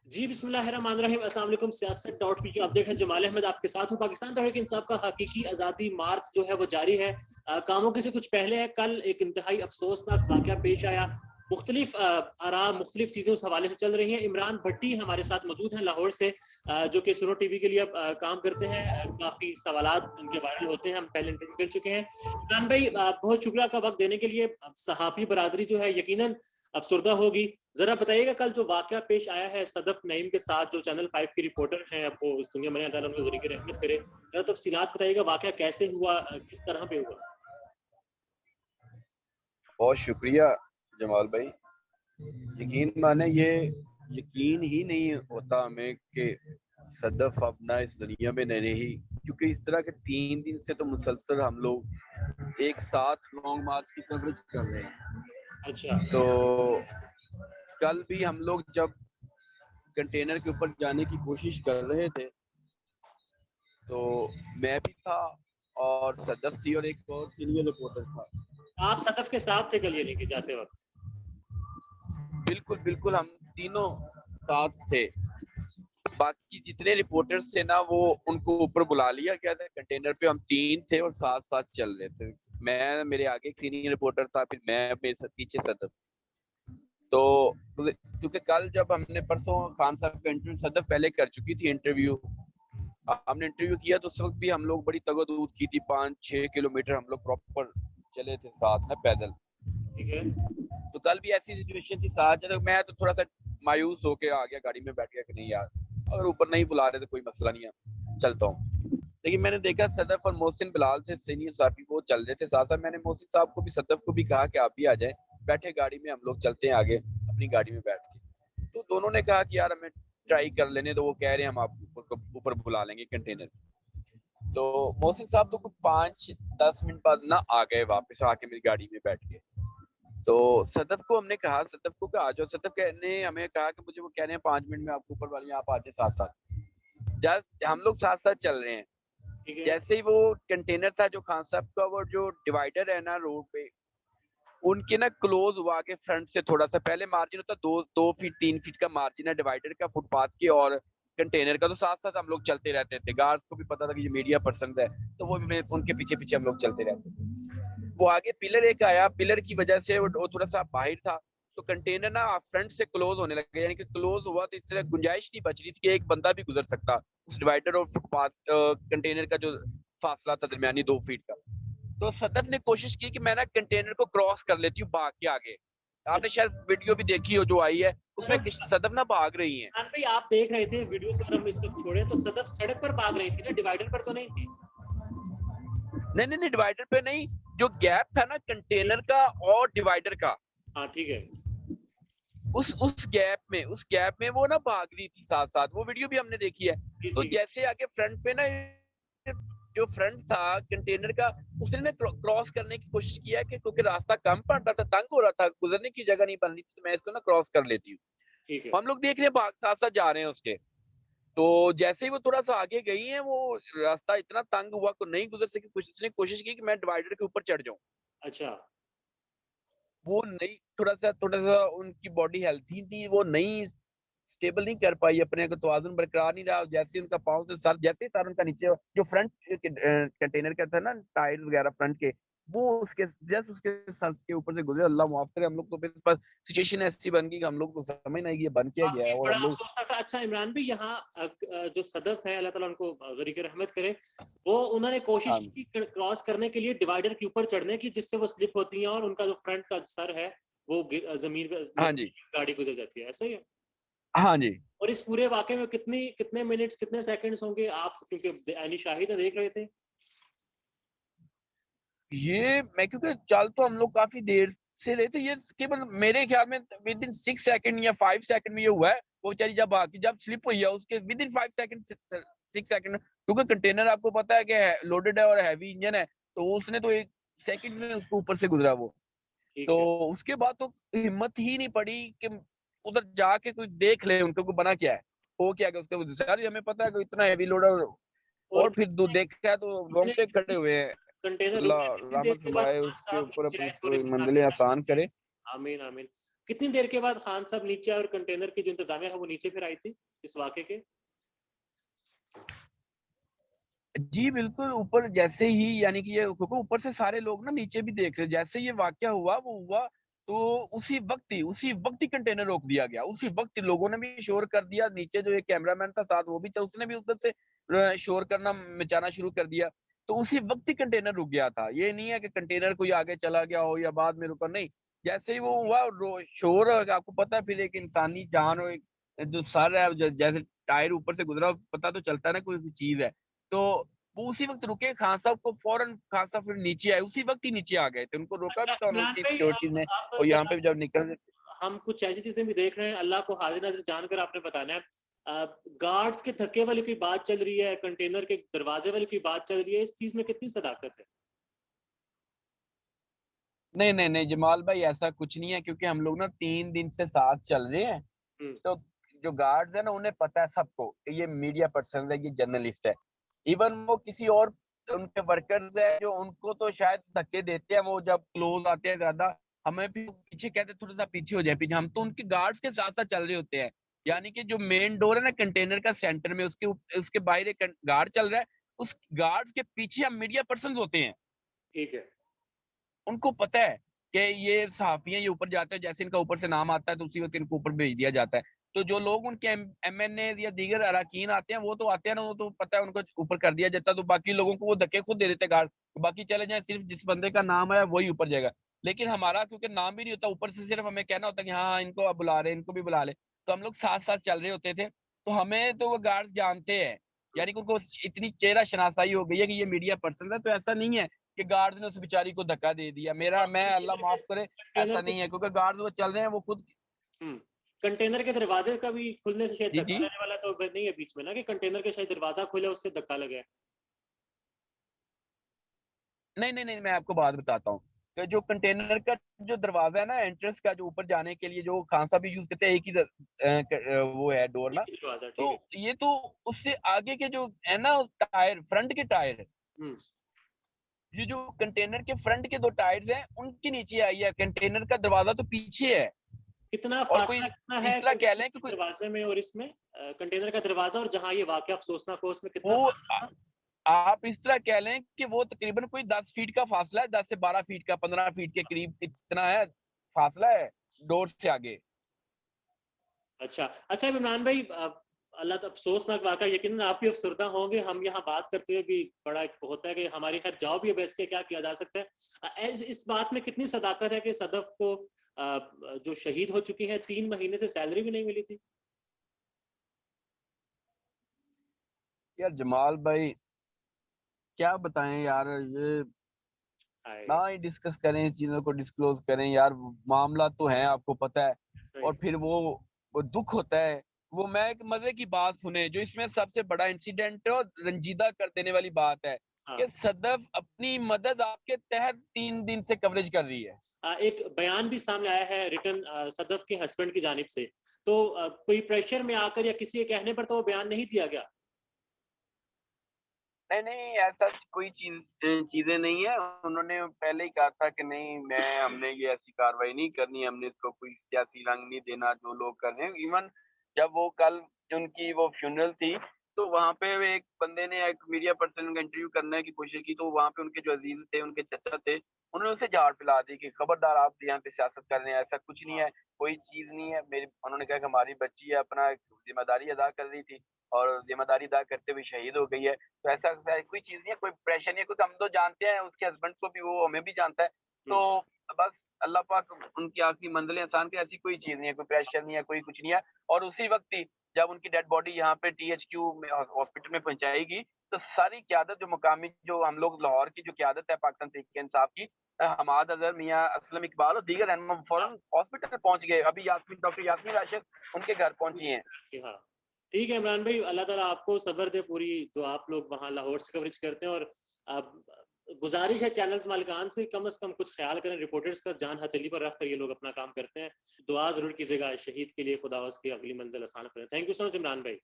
जी बिस्मिल्लाहिर्रहमानिर्रहीम। अस्सलाम वालेकुम। सियासत डॉट पी आप देख रहे हैं, जमाल अहमद आपके साथ हूँ। पाकिस्तान तहरीक इंसाफ का हकीकी आज़ादी मार्च जो है वो जारी है। कामों के से कुछ पहले है, कल एक इंतहाई अफसोसनाक वाक़या पेश आया। मुख्तलिफ आरा मुख्तलिफ चीज़ें उस हवाले से चल रही हैं। इमरान भट्टी हमारे साथ मौजूद हैं लाहौर से, जो कि सुनो टीवी के लिए काम करते हैं। काफ़ी सवालात उनके वायरल होते हैं, हम पहले इंटरव्यू कर चुके हैं। इमरान भाई, बहुत शुक्रिया का वक्त देने के लिए। सहाफ़ी बरादरी जो है यकीनन अफसरदा होगी। जरा बताइएगा, कल जो वाकया पेश आया है सदफ नईम के साथ, जो चैनल 5 की रिपोर्टर हैं, अब वो इस दुनिया में नहीं, अल्लाह उनको गनी की रहमत करे। जरा तफसीलात बताइएगा, वाकया कैसे हुआ, किस तरह पे हुआ। बहुत शुक्रिया जमाल भाई। यकीन माने ये यकीन ही नहीं होता हमें कि सदफ अब ना इस दुनिया में नहीं रही, क्योंकि इस तरह के 3 दिन से तो मुसलसल हम लोग एक साथ लॉन्ग मार्च की कवरेज कर रहे हैं। अच्छा। तो कल भी हम लोग जब कंटेनर के ऊपर जाने की कोशिश कर रहे थे तो मैं भी था और सदफ थी और एक और सीनियर रिपोर्टर था। आप सदफ के साथ थे कल, यानी कि जाते वक्त? बिल्कुल बिल्कुल, हम तीनों साथ थे। बाकी जितने रिपोर्टर्स थे ना, वो उनको ऊपर बुला लिया गया था कंटेनर पे। हम 3 थे और साथ साथ चल रहे थे। मैं, मेरे आगे एक सीनियर रिपोर्टर था, फिर मैं, मेरे पीछे सदफ। तो क्योंकि कल जब हमने परसों खान साहब का इंटरव्यू, सदफ पहले कर चुकी थी इंटरव्यू, हमने इंटरव्यू किया तो उस वक्त भी हम लोग बड़ी तगदूद की थी। 5-6 किलोमीटर हम लोग प्रॉपर चले थे साथ में पैदल। ठीक है। तो कल भी ऐसी सिचुएशन थी साथ चले। मैं तो थोड़ा सा मायूस होके आ गया, गाड़ी में बैठ गया कि नहीं यार, अगर ऊपर नहीं बुला रहे तो कोई मसला नहीं है, चलता हूँ। लेकिन मैंने देखा सदफ और मोहसिन बिलाल थे सीनियर साथी, वो चल रहे थे साथ साथ। मैंने मोहसिन साहब को भी, सदफ को भी कहा कि आप भी आ जाए, बैठे गाड़ी में, हम लोग चलते हैं आगे अपनी गाड़ी में बैठ के। तो दोनों ने कहा कि यार हमें ट्राई कर लेने तो, वो कह रहे हैं हम आपको ऊपर बुला लेंगे कंटेनर। तो मोहसिन साहब तो कुछ 5-10 मिनट बाद ना आ गए वापस आके मेरी गाड़ी में बैठ के। तो सदफ को हमने कहा, सदफ को कहा, जो सदफ ने हमें कहा कि मुझे वो कह रहे हैं 5 मिनट में आपको ऊपर वाली, आप आते साथ साथ। जस्ट हम लोग साथ साथ चल रहे हैं। ठीक है। जैसे ही वो कंटेनर था जो खान साहब का, वो जो डिवाइडर है ना रोड पे, उनके ना क्लोज हुआ के फ्रंट से थोड़ा सा पहले मार्जिन होता, 2-2 फीट 3 फीट का मार्जिन है डिवाइडर का, फुटपाथ के और कंटेनर का। तो साथ साथ हम लोग चलते रहते थे। गार्ड्स को भी पता था कि ये मीडिया पर्सन है, तो वो भी उनके पीछे पीछे हम लोग चलते रहते थे। वो आगे पिलर एक आया, पिलर की वजह से वो थोड़ा सा बाहर था, तो कंटेनर ना फ्रंट से क्लोज होने लग गया। यानी कि क्लोज हुआ तो इस तरह गुंजाइश नहीं बच रही थी कि एक बंदा भी गुजर सकता उस डिवाइडर और फुटपाथ कंटेनर का जो फासला था दरमियानी 2 फीट का। तो सदफ ने कोशिश की कि मैं ना कंटेनर को क्रॉस कर लेती हूँ भाग के आगे। आपने अच्छा। शायद वीडियो भी देखी हो जो आई है, उसमें सदफ, सदफ ना भाग रही है। इमरान भाई आप देख रहे थे वीडियो, अगर हम इस वक्त छोड़े तो सदफ सड़क पर भाग रही थी ना, डिवाइडर पर तो नहीं थी? नहीं नहीं नहीं, डिवाइडर पे नहीं, जो गैप था ना कंटेनर का और डिवाइडर का, हाँ ठीक है। उस गैप में वो ना भाग रही थी साथ साथ। वो वीडियो भी हमने देखी है। जी तो ठीक है। जैसे आगे फ्रंट पे ना, जो फ्रंट था कंटेनर का, उसने ना क्रॉस करने की कोशिश किया कि क्योंकि रास्ता कम पड़ रहा था, तंग हो रहा था, गुजरने की जगह नहीं बन रही थी, तो मैं इसको ना क्रॉस कर लेती हूँ। ठीक है। हम लोग देख रहे हैं भाग साथ साथ जा रहे हैं उसके। तो जैसे ही वो थोड़ा सा आगे गई है, वो रास्ता इतना तंग हुआ तो नहीं गुजर सकी। कुछ उसने कोशिश की कि मैं डिवाइडर के ऊपर चढ़ जाऊं। अच्छा। वो नहीं, थोड़ा सा उनकी बॉडी हेल्थी थी, वो नहीं स्टेबल नहीं कर पाई अपने को, तवाज़ुन बरकरार नहीं रहा। जैसे उनका पाँव से सर, जैसे ही सर उनका नीचे, जो फ्रंट कंटेनर का था ना, टायर वगैरह फ्रंट के, वो उसके जस्ट उसके सर के ऊपर से गुजरे। अल्लाह माफ करे, हम लोग तो फिर बस सिचुएशन ऐसी बन गई कि हम लोग तो समझ नहीं ये बन क्या गया है, वाक़ई और बड़ा हम लोग। अफ़सोसनाक था। अच्छा इमरान भाई, यहाँ जो सदफ़ है, अल्लाह ताला उनको ग़रीक़ रहमत करे, वो उन्होंने कोशिश हाँ की क्रॉस करने के लिए डिवाइडर के ऊपर चढ़ने की, जिससे वो स्लिप होती हैं और उनका जो फ्रंट का सर है वो ज़मीन पे हाँ लगती जी, है, गाड़ी गुज़र जाती है, ऐसा ही है? हाँ जी। और इस पूरे वाक़ये में कितने मिनट्स, कितने सेकंड्स होंगे, आप क्योंकि ऐनी शाहिद हैं, देख रहे थे? ये मैं, क्योंकि चल तो हम लोग काफ़ी देर से रहे थे, ये केवल मेरे ख़्याल में विदिन 6 सेकंड या 5 सेकंड में ये हुआ है। वो बेचारी जब भागी, जब स्लिप हुई है, उसके विदिन 5 सेकंड, 6 सेकंड, क्योंकि कंटेनर आपको पता है कि लोडेड है और हैवी इंजन है, तो उसने तो 1 सेकंड में उसको ऊपर से गुज़रा वो। तो ठीक है। उसके बाद तो हिम्मत ही नहीं पड़ी कि उधर जाके कोई देख ले उनको को बना क्या है, हो क्या गया उसके। सर हमें पता है कि इतना हैवी लोड है, और और फिर दो देखा है तो कितने रोंगटे खड़े कितनी हुए हैं। कंटेनर रुका अल्लाह है, कितनी देर रहमत के बाद फरमाए खान उसके साहब ऊपर, नीचे अपनी आए, थोड़ी मंजिलें आसान करे। आमीन आमीन। कितनी देर के बाद खान साहब नीचे और कंटेनर की जो इंतजामिया है वो नीचे फिर आई थी इस वाक़े के? जी, बिल्कुल, ऊपर जैसे ही यानी कि ये क्योंकि ऊपर से सारे लोग ना नीचे भी देख रहे, जैसे ये वाक़या हुआ, वो हुआ, तो उसी वक़्त ही कंटेनर रोक दिया गया। उसी वक़्त लोगों ने भी शोर कर दिया, नीचे जो एक कैमरामैन था साथ वो भी था, उसने भी उधर से शोर करना मचाना शुरू कर दिया। तो उसी वक़्त ही कंटेनर रुक गया था। ये नहीं है कि कंटेनर कोई आगे चला गया हो या बाद में रुका, नहीं। जैसे ही वो हुआ शोर, आपको पता है फिर एक इंसानी जान और एक जो सर है, जैसे टायर ऊपर से गुज़रा, पता तो चलता है ना कोई चीज़ है। तो वो उसी वक़्त रुके, खान साहब को फ़ौरन खान साहब फिर नीचे आए, उसी वक़्त ही नीचे आ गए थे। उनको रोका भी था इमरान उनकी भाई सिक्योरिटीज़ ने, और यहाँ पे जब निकल हम कुछ ऐसी चीजें भी देख रहे हैं, अल्लाह को हाजिर नाज़िर जानकर आपने बताना है। गार्ड्स के धक्के वाली कोई बात चल रही है, कंटेनर के दरवाजे वाली कोई बात चल रही है, इस चीज में कितनी सदाकत है? नहीं, नहीं, नहीं जमाल भाई, ऐसा कुछ नहीं है, क्योंकि हम लोग ना 3 दिन से साथ चल रहे हैं। हम्म। तो जो गार्ड्स है ना, उन्हें पता है सबको कि ये मीडिया पर्सन है, ये जर्नलिस्ट है। इवन वो किसी और उनके वर्कर्स है जो उनको तो शायद धक्के देते हैं, वो जब क्लोज आते हैं ज्यादा, हमें भी पीछे कहते हैं थोड़ा सा पीछे हो जाए, पीछे। हम तो उनके गार्ड्स के साथ साथ चल रहे होते हैं। यानी कि जो मेन डोर है ना कंटेनर का सेंटर में, उसके बाहर एक गार्ड चल रहा है, उस गार्ड के पीछे हम मीडिया पर्सन होते हैं। ठीक है। उनको पता है कि ये सहाफ़ी हैं, ये ऊपर जाते हैं, जैसे इनका ऊपर से नाम आता है तो उसी वक़्त इनको ऊपर भेज दिया जाता है। तो जो लोग उनके एमएनए या दीगर अरकान आते हैं, वो तो आते हैं ना, वो तो पता है उनको ऊपर कर दिया जाता है, तो बाकी लोगों को वो धक्के खुद दे देते हैं गार्ड, बाकी चले जाएँ, सिर्फ़ जिस बंदे का नाम आया वही ऊपर जाएगा। लेकिन हमारा क्योंकि नाम भी नहीं होता, ऊपर से सिर्फ़ हमें कहना होता है कि हाँ, हाँ, इनको अब बुला रहे हैं, इनको भी बुला लें। तो हम लोग साथ-साथ चल रहे होते थे, तो हमें तो वो गार्ड्स जानते हैं, यानी कि उनको इतनी चेहरा शनासाई हो गई है कि ये मीडिया पर्सन है, तो ऐसा नहीं है कि गार्ड ने उस बेचारी को धक्का दे दिया। मैं अल्लाह माफ करे, कंटेनर ऐसा के नहीं है, क्योंकि गार्ड वो चल रहे हैं, वो खुद। हम्म, कंटेनर के दरवाजे का भी खुलने से शायद जी, धक्का जी। लगने वाला तो नहीं है बीच में ना, कि कंटेनर के शायद दरवाजा खुले उससे धक्का लगे। नहीं, नहीं, नहीं, मैं आपको बात बताता हूँ कि जो कंटेनर का जो दरवाज़ा है ना एंट्रेंस का, जो ऊपर जाने के लिए जो खान साहब भी यूज़ करते हैं, एक ही वो है डोर ना, एक ही दरवाजा, ठीक है। तो ये तो उससे आगे के जो है ना टायर, फ्रंट के टायर, हम्म। ये जो कंटेनर के फ्रंट के 2 टायर्स हैं, उनके नीचे आई है, कंटेनर का दरवाज़ा तो पीछे है। कितना और फासला कोई कितना है इस तरह कह लें कंटेनर कि के कोई दरवाजे में और इसमें, कंटेनर का दरवाजा और जहां ये वाकया अफसोसनाक हो उसमें कितना वो फासला था? आप इस तरह कह लें कि वो तकरीबन कोई 10 फीट का फासला है, 10 से 12 फीट का, 15 फीट के करीब इतना है, फासला है डोर से आगे। अच्छा अच्छा इमरान भाई, अल्लाह तो अफसोसनाक वाकया, यकीनन आप भी अफसरदा होंगे, हम यहाँ बात करते हुए भी बड़ा एक होता है कि हमारी खैर जाओ भी, अब ऐसे क्या किया जा सकता है। इस बात में कितनी सदाकत है कि सदफ को जो शहीद हो चुकी है 3 महीने से सैलरी भी नहीं मिली थी? यार जमाल भाई, क्या बताएं यार, ये हाय। ना ही डिस्कस करें, इन चीजों को डिस्क्लोज करें यार, मामला तो है, आपको पता है। सही। और फिर वो दुख होता है। वो मैं एक मजे की बात सुने, जो इसमें सबसे बड़ा इंसिडेंट और रंजीदा कर देने वाली बात है हाँ। कि सदफ अपनी मदद आपके तहत 3 दिन से कवरेज कर रही है। एक बयान भी सामने आया है रिटर्न सदफ के हस्बैंड की जानिब से, तो कोई प्रेशर में आकर या किसी के कहने पर तो वो बयान नहीं दिया गया? नहीं, नहीं, ऐसा कोई चीज़ें नहीं है। उन्होंने पहले ही कहा था कि नहीं, हमने ये ऐसी कार्रवाई नहीं करनी, हमने इसको कोई सियासी रंग नहीं देना जो लोग कर रहे हैं। इवन जब वो कल उनकी वो फ्यूनरल थी, तो वहाँ पे एक बंदे ने, एक मीडिया पर्सन का इंटरव्यू करने की कोशिश की, तो वहाँ पे उनके जो अजीज थे, उनके चचा थे, उन्होंने उसे झाड़ पिला दी कि खबरदार, आप यहाँ पे सियासत कर रहे हैं, ऐसा कुछ नहीं है, कोई चीज़ नहीं है। मेरी उन्होंने कहा कि हमारी बच्ची है, अपना एक ज़िम्मेदारी अदा कर रही थी और ज़िम्मेदारी अदा करते हुए शहीद हो गई है। तो ऐसा ऐसा कोई चीज़ नहीं है, कोई प्रेशर नहीं है, क्योंकि हम तो जानते हैं उसके हस्बैंड को भी, वो हमें भी जानता है। हम्म। तो बस अल्लाह पाक उनकी आखिरी मंजिलें आसान करे, ऐसी कोई चीज़ नहीं है, कोई प्रेशर नहीं है, कोई कुछ नहीं है। और उसी वक़्त ही जब उनकी डेड बॉडी यहाँ पे टीएचक्यू में हॉस्पिटल में पहुँचाएगी, तो सारी क़यादत जो मुकामी, जो हम लोग लाहौर की जो क़यादत है पाकिस्तान तहरीक-ए-इंसाफ की, हमाद अज़हर, मियाँ असलम इकबाल और दीगर रहनुमा फ़ौरन हॉस्पिटल पहुँच गए। अभी डॉक्टर यास्मीन राशिद उनके घर पहुँची हैं। जी हाँ। ठीक है इमरान भाई, अल्लाह ताला आपको सब्र दे पूरी, जो आप लोग वहाँ लाहौर से कवरेज करते हैं। और अब गुजारिश है चैनल्स मालिकान से कम कुछ ख्याल करें, रिपोर्टर्स का जान हथेली पर रख कर ये लोग अपना काम करते हैं। दुआ जरूर कीजिएगा शहीद के लिए, खुदा उसकी अगली मंजिल आसान करें। Thank you so much Imran भाई।